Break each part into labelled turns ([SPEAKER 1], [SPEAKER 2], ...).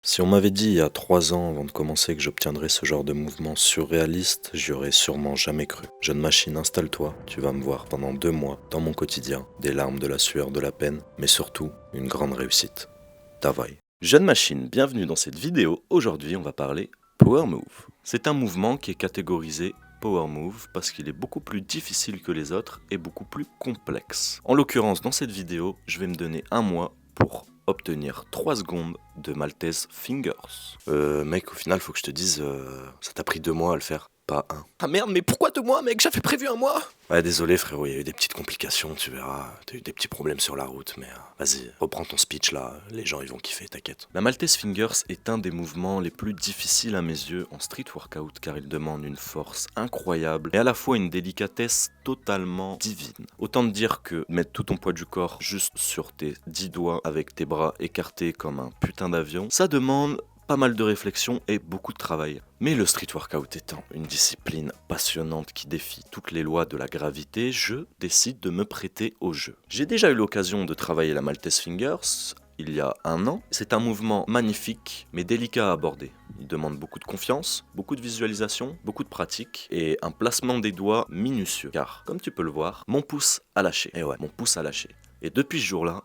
[SPEAKER 1] Si on m'avait dit il y a 3 ans avant de commencer que j'obtiendrais ce genre de mouvement surréaliste, j'y aurais sûrement jamais cru. Jeune machine, installe-toi, tu vas me voir pendant 2 mois, dans mon quotidien, des larmes, de la sueur, de la peine, mais surtout, une grande réussite. Tavaille.
[SPEAKER 2] Jeune machine, bienvenue dans cette vidéo. Aujourd'hui, on va parler Power Move. C'est un mouvement qui est catégorisé Power Move parce qu'il est beaucoup plus difficile que les autres et beaucoup plus complexe. En l'occurrence, dans cette vidéo, je vais me donner un mois pour obtenir 3 secondes de Maltese Fingers.
[SPEAKER 1] Mec, au final, faut que je te dise, ça t'a pris 2 mois à le faire, pas un.
[SPEAKER 2] Ah merde, mais pourquoi 2 mois, mec? J'avais prévu un mois.
[SPEAKER 1] Ouais, désolé frérot, il y a eu des petites complications, tu verras. T'as eu des petits problèmes sur la route, mais vas-y, reprends ton speech là, les gens ils vont kiffer, t'inquiète.
[SPEAKER 2] La Maltese Fingers est un des mouvements les plus difficiles à mes yeux en street workout car il demande une force incroyable et à la fois une délicatesse totalement divine. Autant te dire que mettre tout ton poids du corps juste sur tes 10 doigts avec tes bras écartés comme un putain d'avion, ça demande pas mal de réflexion et beaucoup de travail. Mais le street workout étant une discipline passionnante qui défie toutes les lois de la gravité, je décide de me prêter au jeu. J'ai déjà eu l'occasion de travailler la Maltese Fingers il y a 1 an. C'est un mouvement magnifique mais délicat à aborder. Il demande beaucoup de confiance, beaucoup de visualisation, beaucoup de pratique et un placement des doigts minutieux. Car, comme tu peux le voir, mon pouce a lâché. Et ouais, mon pouce a lâché. Et depuis ce jour-là,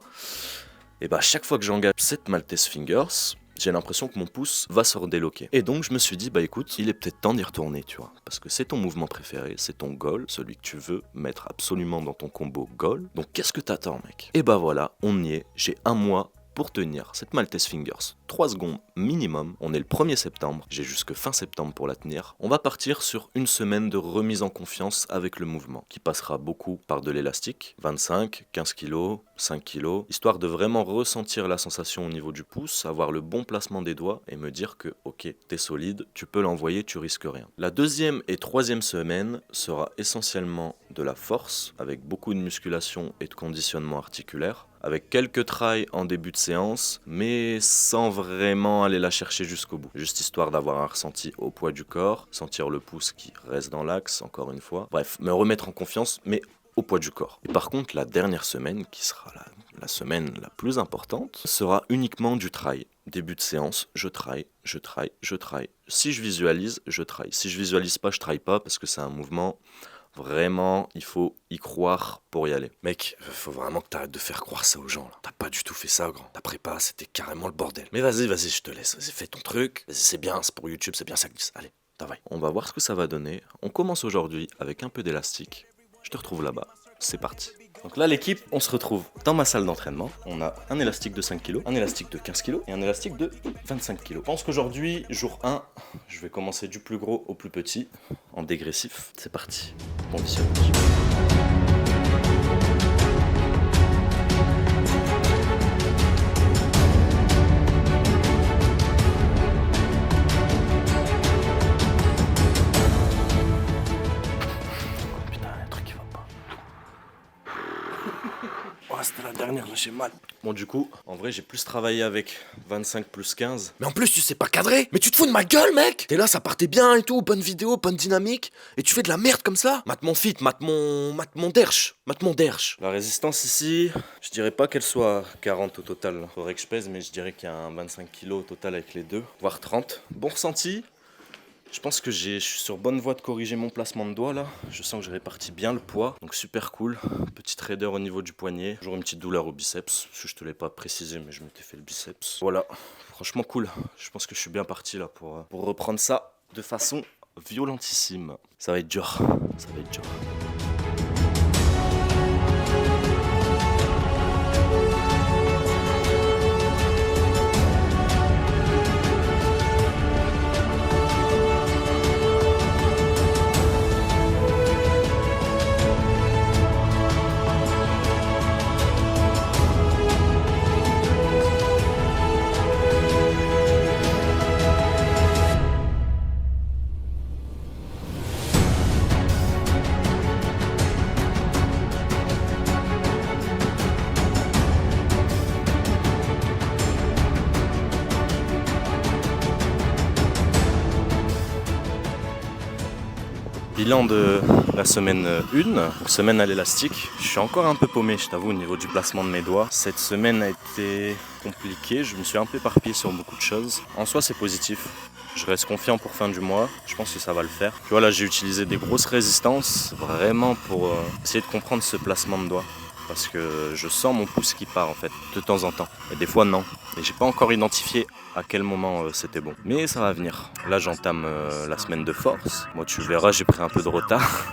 [SPEAKER 2] chaque fois que j'engage cette Maltese Fingers, j'ai l'impression que mon pouce va se redéloquer. Et donc je me suis dit, écoute, il est peut-être temps d'y retourner, tu vois. Parce que c'est ton mouvement préféré, c'est ton goal, celui que tu veux mettre absolument dans ton combo goal. Donc qu'est-ce que t'attends, mec? Et voilà, on y est, j'ai 1 mois pour tenir cette Maltese Fingers. 3 secondes minimum, on est le 1er septembre, j'ai jusque fin septembre pour la tenir. On va partir sur une semaine de remise en confiance avec le mouvement, qui passera beaucoup par de l'élastique, 25, 15 kg, 5 kg, histoire de vraiment ressentir la sensation au niveau du pouce, avoir le bon placement des doigts et me dire que ok, t'es solide, tu peux l'envoyer, tu risques rien. La 2e et 3e semaine sera essentiellement de la force, avec beaucoup de musculation et de conditionnement articulaire, avec quelques tries en début de séance, mais sans vraiment aller la chercher jusqu'au bout. Juste histoire d'avoir un ressenti au poids du corps, sentir le pouce qui reste dans l'axe, encore une fois. Bref, me remettre en confiance, mais au poids du corps. Et par contre, la dernière semaine, qui sera la semaine la plus importante, sera uniquement du try. Début de séance, je try, je try, je try. Si je visualise, je try. Si je visualise pas, je try pas, parce que c'est un mouvement... Vraiment, il faut y croire pour y aller.
[SPEAKER 1] Mec, faut vraiment que t'arrêtes de faire croire ça aux gens là. T'as pas du tout fait ça, grand. Ta prépa, c'était carrément le bordel. Mais vas-y, je te laisse. Vas-y, fais ton truc. Vas-y, c'est bien, c'est pour YouTube, c'est bien, ça glisse. Allez, travaille.
[SPEAKER 2] On va voir ce que ça va donner. On commence aujourd'hui avec un peu d'élastique. Je te retrouve là-bas. C'est parti. Donc là, l'équipe, on se retrouve dans ma salle d'entraînement. On a un élastique de 5 kg, un élastique de 15 kg et un élastique de 25 kg. Je pense qu'aujourd'hui, jour 1, je vais commencer du plus gros au plus petit en dégressif. C'est parti. Bon visionnage.
[SPEAKER 1] C'était la dernière, j'ai mal.
[SPEAKER 2] Bon, du coup, en vrai, j'ai plus travaillé avec 25 plus 15.
[SPEAKER 1] Mais en plus, tu sais pas cadrer. Mais tu te fous de ma gueule, mec. T'es là, ça partait bien et tout, bonne vidéo, bonne dynamique. Et tu fais de la merde comme ça. Mate mon fit, mate mon derche. Mate mon derche.
[SPEAKER 2] La résistance ici, je dirais pas qu'elle soit 40 au total. Faudrait que je pèse, mais je dirais qu'il y a un 25 kg au total avec les deux, voire 30. Bon ressenti. Je pense que je suis sur bonne voie de corriger mon placement de doigt là. Je sens que j'ai réparti bien le poids, donc super cool. Petite raideur au niveau du poignet. Toujours une petite douleur au biceps, parce que je te l'ai pas précisé, mais je m'étais fait le biceps. Voilà, franchement cool. Je pense que je suis bien parti là pour reprendre ça de façon violentissime. Ça va être dur, ça va être dur. Bilan de la semaine 1, semaine à l'élastique. Je suis encore un peu paumé, je t'avoue, au niveau du placement de mes doigts. Cette semaine a été compliquée, je me suis un peu éparpillé sur beaucoup de choses. En soi, c'est positif. Je reste confiant pour fin du mois, je pense que ça va le faire. Tu vois, là, j'ai utilisé des grosses résistances, vraiment pour essayer de comprendre ce placement de doigts. Parce que je sens mon pouce qui part en fait, de temps en temps. Et des fois non. Et j'ai pas encore identifié à quel moment c'était bon. Mais ça va venir. Là j'entame la semaine de force. Moi tu verras, j'ai pris un peu de retard.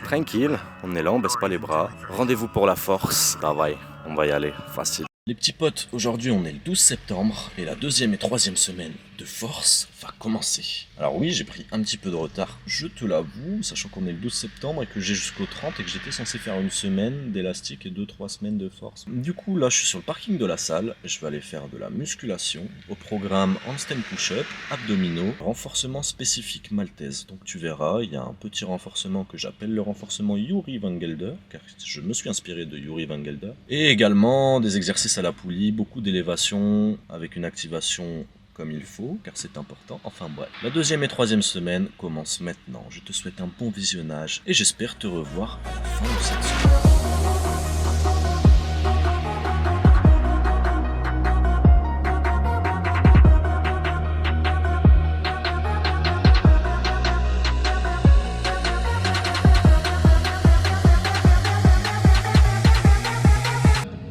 [SPEAKER 2] Tranquille, on est là, on baisse pas les bras. Rendez-vous pour la force. Travail, on va y aller, facile. Les petits potes, aujourd'hui on est le 12 septembre et la deuxième et troisième semaine de force va commencer. Alors oui, j'ai pris un petit peu de retard, je te l'avoue, sachant qu'on est le 12 septembre et que j'ai jusqu'au 30 et que j'étais censé faire une semaine d'élastique et 2-3 semaines de force. Du coup là je suis sur le parking de la salle, je vais aller faire de la musculation, au programme handstand push-up, abdominaux, renforcement spécifique maltaise. Donc tu verras, il y a un petit renforcement que j'appelle le renforcement Yuri Van Gelder, car je me suis inspiré de Yuri Van Gelder, et également des exercices à la poulie, beaucoup d'élévation avec une activation comme il faut, car c'est important. Enfin bref, la deuxième et troisième semaine commence maintenant. Je te souhaite un bon visionnage et j'espère te revoir à la fin de cette semaine.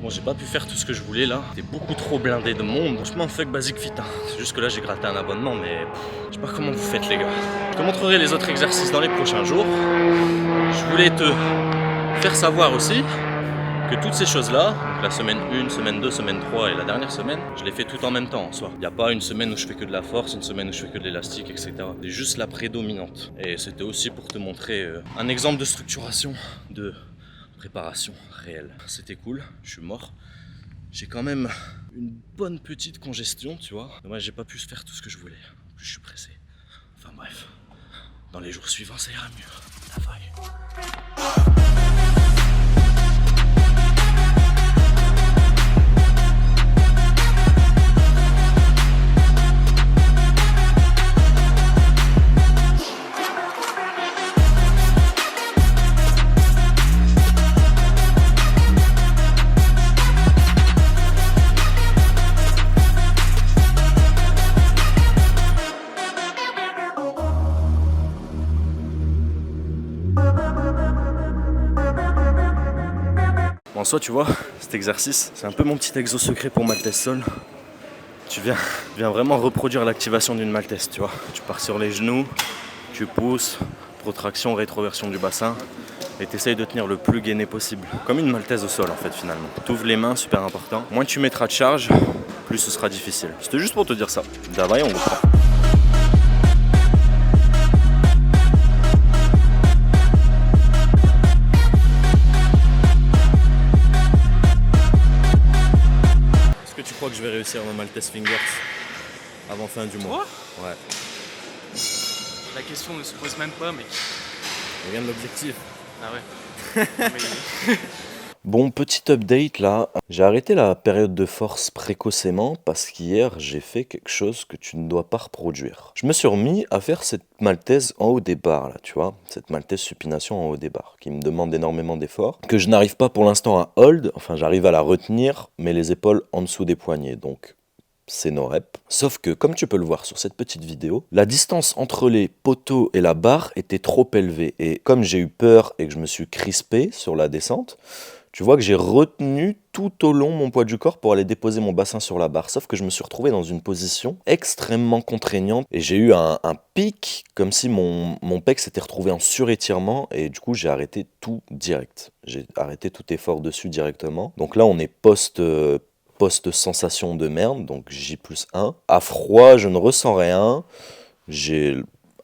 [SPEAKER 2] Bon, j'ai pas pu faire tout ce que je voulais là, c'était beaucoup trop blindé de monde. Franchement, fuck Basic Fit, hein. C'est juste que là j'ai gratté un abonnement, mais je sais pas comment vous faites les gars. Je te montrerai les autres exercices dans les prochains jours. Je voulais te faire savoir aussi que toutes ces choses-là, donc la semaine 1, semaine 2, semaine 3 et la dernière semaine, je les fais tout en même temps en soi. Il n'y a pas une semaine où je fais que de la force, une semaine où je fais que de l'élastique, etc. C'est juste la prédominante. Et c'était aussi pour te montrer un exemple de structuration, de préparation réelle. C'était cool, je suis mort. J'ai quand même une bonne petite congestion, tu vois. Moi, j'ai pas pu faire tout ce que je voulais. Je suis pressé. Enfin bref, dans les jours suivants, ça ira mieux. Travail. En soi, tu vois, cet exercice, c'est un peu mon petit exo secret pour Maltese Sol. Tu viens vraiment reproduire l'activation d'une Maltese, tu vois. Tu pars sur les genoux, tu pousses, protraction, rétroversion du bassin, et tu essayes de tenir le plus gainé possible. Comme une Maltese au sol, en fait, finalement. Tu ouvres les mains, super important. Moins tu mettras de charge, plus ce sera difficile. C'était juste pour te dire ça. D'abord, on reprend. Je crois que je vais réussir ma Maltese Fingers avant fin du mois. Ouais.
[SPEAKER 3] La question ne se pose même pas, mec.
[SPEAKER 2] Regarde l'objectif.
[SPEAKER 3] Ah ouais. Mais...
[SPEAKER 2] Bon, petit update là. J'ai arrêté la période de force précocement parce qu'hier j'ai fait quelque chose que tu ne dois pas reproduire. Je me suis remis à faire cette maltaise en haut des barres là, tu vois. Cette maltaise supination en haut des barres qui me demande énormément d'efforts. Que je n'arrive pas pour l'instant à hold. Enfin, j'arrive à la retenir, mais les épaules en dessous des poignets. Donc, c'est no rep. Sauf que, comme tu peux le voir sur cette petite vidéo, la distance entre les poteaux et la barre était trop élevée. Et comme j'ai eu peur et que je me suis crispé sur la descente, tu vois que j'ai retenu tout au long mon poids du corps pour aller déposer mon bassin sur la barre. Sauf que je me suis retrouvé dans une position extrêmement contraignante et j'ai eu un pic comme si mon pec s'était retrouvé en surétirement et du coup j'ai arrêté tout direct. J'ai arrêté tout effort dessus directement. Donc là on est post-sensation de merde, donc J+1. À froid, je ne ressens rien. J'ai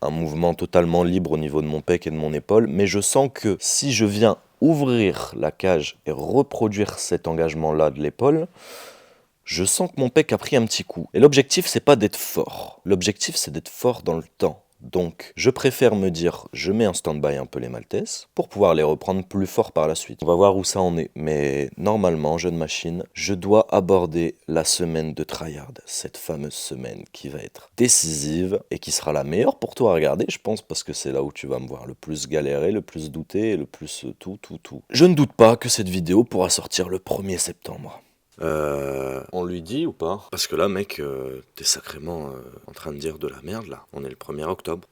[SPEAKER 2] un mouvement totalement libre au niveau de mon pec et de mon épaule, mais je sens que si je viens ouvrir la cage et reproduire cet engagement-là de l'épaule, je sens que mon pec a pris un petit coup. Et l'objectif, c'est pas d'être fort. L'objectif, c'est d'être fort dans le temps.
[SPEAKER 1] Donc, je préfère me dire, je mets en stand-by un peu les Maltese pour pouvoir les reprendre plus fort par la suite. On va voir où ça en est. Mais normalement, jeune machine, je dois aborder la semaine de tryhard. Cette fameuse semaine qui va être décisive et qui sera la meilleure pour toi à regarder, je pense, parce que c'est là où tu vas me voir le plus galérer, le plus douter et le plus tout. Je ne doute pas que cette vidéo pourra sortir le 1er septembre. On lui dit ou pas? Parce que là, mec, t'es sacrément en train de dire de la merde, là. On est le 1er octobre.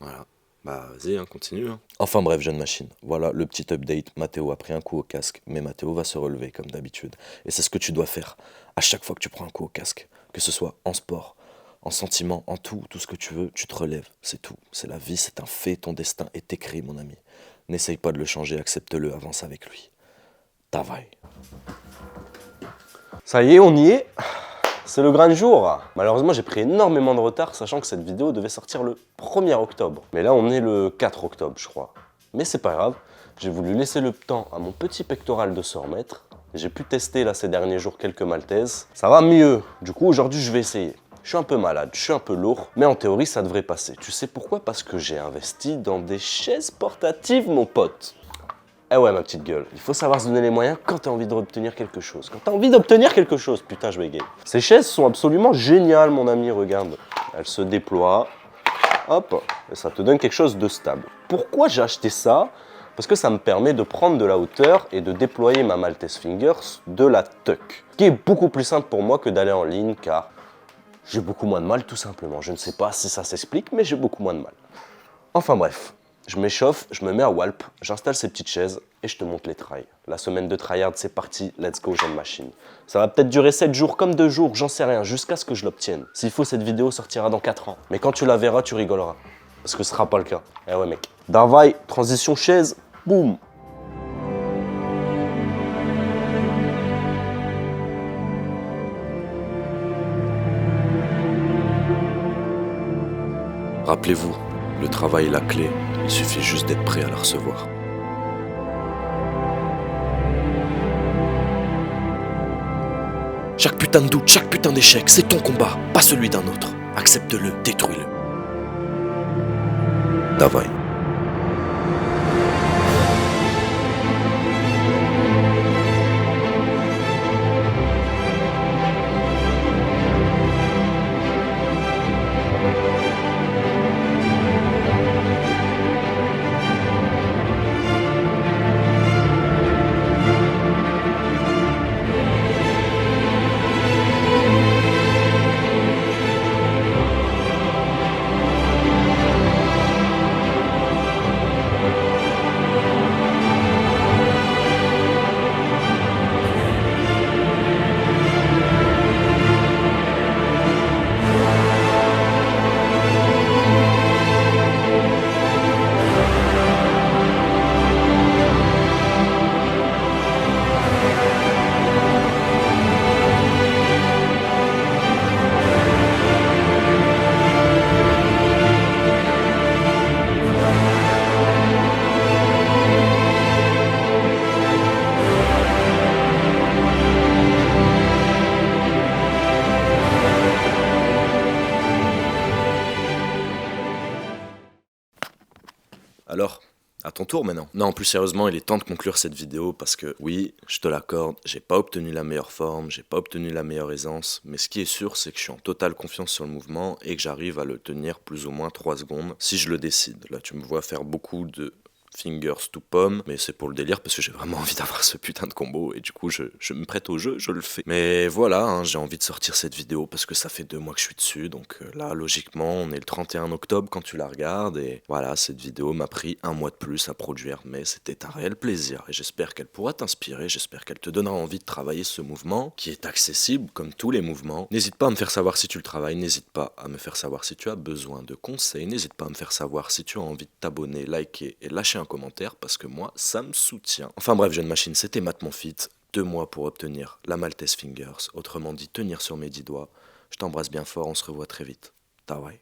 [SPEAKER 1] Voilà. Bah, vas-y, hein, continue. Hein. Enfin bref, jeune machine. Voilà le petit update. Mathéo a pris un coup au casque, mais Mathéo va se relever, comme d'habitude. Et c'est ce que tu dois faire à chaque fois que tu prends un coup au casque. Que ce soit en sport, en sentiment, en tout ce que tu veux, tu te relèves. C'est tout. C'est la vie, c'est un fait. Ton destin est écrit, mon ami. N'essaye pas de le changer, accepte-le, avance avec lui. Travail.
[SPEAKER 4] Ça y est, on y est. C'est le grand jour. Malheureusement, j'ai pris énormément de retard, sachant que cette vidéo devait sortir le 1er octobre. Mais là, on est le 4 octobre, je crois. Mais c'est pas grave. J'ai voulu laisser le temps à mon petit pectoral de se remettre. J'ai pu tester là ces derniers jours quelques maltaises. Ça va mieux. Du coup, aujourd'hui, je vais essayer. Je suis un peu malade, je suis un peu lourd, mais en théorie, ça devrait passer. Tu sais pourquoi? Parce que j'ai investi dans des chaises portatives, mon pote. Eh ouais, ma petite gueule, il faut savoir se donner les moyens quand t'as envie d'obtenir quelque chose. Quand t'as envie d'obtenir quelque chose, putain, je bégaye. Ces chaises sont absolument géniales, mon ami, regarde. Elles se déploient, hop, et ça te donne quelque chose de stable. Pourquoi j'ai acheté ça? Parce que ça me permet de prendre de la hauteur et de déployer ma Maltese Fingers de la tuck. Ce qui est beaucoup plus simple pour moi que d'aller en ligne, car j'ai beaucoup moins de mal, tout simplement. Je ne sais pas si ça s'explique, mais j'ai beaucoup moins de mal. Enfin bref. Je m'échauffe, je me mets à Walp, j'installe ces petites chaises et je te montre les trails. La semaine de tryhard, c'est parti, let's go, jeune machine. Ça va peut-être durer 7 jours comme 2 jours, j'en sais rien, jusqu'à ce que je l'obtienne. S'il faut, cette vidéo sortira dans 4 ans. Mais quand tu la verras, tu rigoleras. Parce que ce sera pas le cas. Eh ouais, mec. Davai, transition chaise, boum.
[SPEAKER 1] Rappelez-vous, le travail est la clé. Il suffit juste d'être prêt à la recevoir. Chaque putain de doute, chaque putain d'échec, c'est ton combat, pas celui d'un autre. Accepte-le, détruis-le. Davai. Alors, à ton tour maintenant. Non, plus sérieusement, il est temps de conclure cette vidéo parce que, oui, je te l'accorde, j'ai pas obtenu la meilleure forme, j'ai pas obtenu la meilleure aisance, mais ce qui est sûr, c'est que je suis en totale confiance sur le mouvement et que j'arrive à le tenir plus ou moins 3 secondes si je le décide. Là, tu me vois faire beaucoup de fingers to pomme, mais c'est pour le délire parce que j'ai vraiment envie d'avoir ce putain de combo et du coup je me prête au jeu, je le fais. Mais voilà, hein, j'ai envie de sortir cette vidéo parce que ça fait 2 mois que je suis dessus, donc là logiquement on est le 31 octobre quand tu la regardes et voilà, cette vidéo m'a pris 1 mois de plus à produire, mais c'était un réel plaisir et j'espère qu'elle pourra t'inspirer, j'espère qu'elle te donnera envie de travailler ce mouvement qui est accessible comme tous les mouvements. N'hésite pas à me faire savoir si tu le travailles, n'hésite pas à me faire savoir si tu as besoin de conseils, n'hésite pas à me faire savoir si tu as envie de t'abonner, liker et lâcher un commentaire parce que moi ça me soutient. Enfin bref, jeune machine, c'était Matt Monfit, 2 mois pour obtenir la Maltese Fingers, autrement dit tenir sur mes 10 doigts. Je t'embrasse bien fort, on se revoit très vite. Tawai.